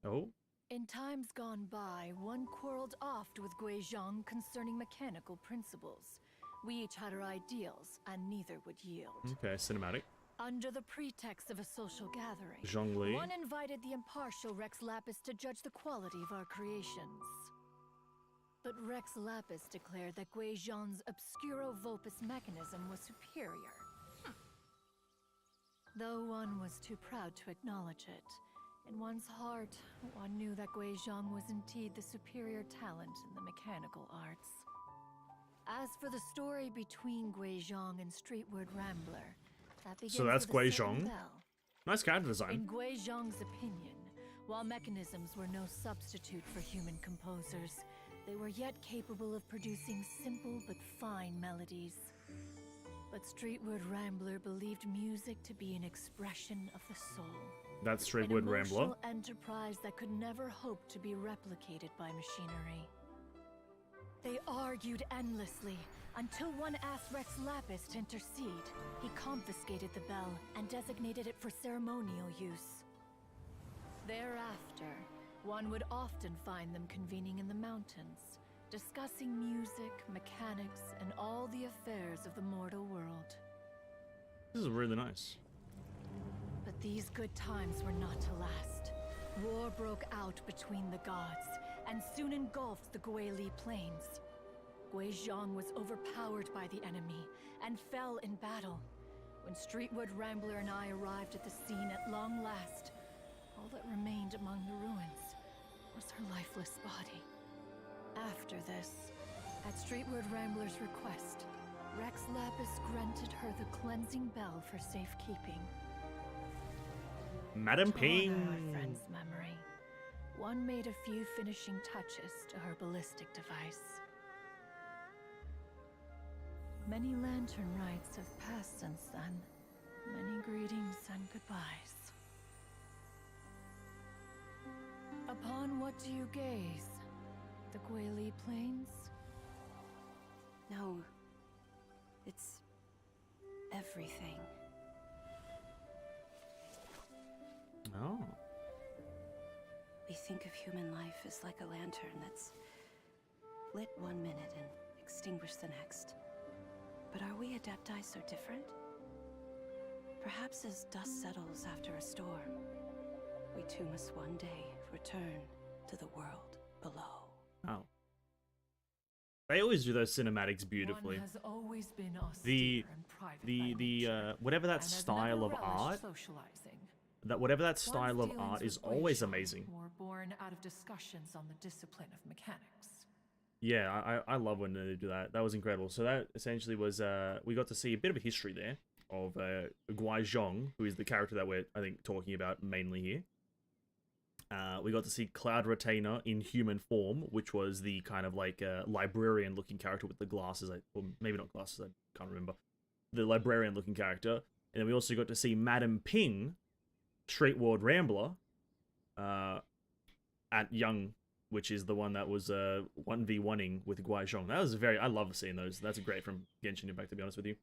Oh, In times gone by, one quarreled oft with Guizhong concerning mechanical principles. We each had our ideals, and neither would yield. okay, cinematic. Under the pretext of a social gathering, Zhongli. one invited the impartial Rex Lapis to judge the quality of our creations. But Rex Lapis declared that Guizhong's obscuro Vulpus mechanism was superior. Though one was too proud to acknowledge it, in one's heart, one knew that Guizhong was indeed the superior talent in the mechanical arts. As for the story between Guizhong and Streetward Rambler, that begins So that's with a certain Guizhong. bell. Nice character design. In Guizhong's opinion, while mechanisms were no substitute for human composers, they were yet capable of producing simple but fine melodies. But Streetward Rambler believed music to be an expression of the soul. That's An Streetward Rambler. emotional enterprise that could never hope to be replicated by machinery. They argued endlessly until one asked Rex Lapis to intercede. He confiscated the bell and designated it for ceremonial use. Thereafter, one would often find them convening in the mountains, discussing music, mechanics, and all the affairs of the mortal world. This is really nice. But these good times were not to last. War broke out between the gods, and soon engulfed the Guili plains. Guizhong was overpowered by the enemy, and fell in battle. When Streetward Rambler and I arrived at the scene at long last, all that remained among the ruins was her lifeless body. After this, at Streetward Rambler's request, Rex Lapis granted her the cleansing bell for safekeeping. Madam To honor Ping. our friend's memory, one made a few finishing touches to her ballistic device. Many lantern rites have passed since then. Many greetings and goodbyes. Upon what do you gaze? The Guili Plains? No. It's everything. Oh. We think of human life as like a lantern that's lit one minute and extinguished the next. But are we Adepti so different? Perhaps as dust settles after a storm, we too must one day return to the world below. Oh. They always do those cinematics beautifully. One has always been austere The and private by nature, whatever that and has style never of relished art, socializing. whatever that style One's of art dealings is with always Guizhong amazing. were born out of discussions on the discipline of mechanics. Yeah, I love when they do that. That was incredible. So that essentially was we got to see a bit of a history there of Guizhong, who is the character that we're I think talking about mainly here. We got to see Cloud Retainer in human form, which was the kind of like librarian-looking character with the glasses. Well, maybe not glasses. I can't remember. The librarian-looking character, and then we also got to see Madam Ping, Streetward Rambler, at Young, which is the one that was 1v1ing with Guizhong. That was I love seeing those. That's great from Genshin Impact, to be honest with you.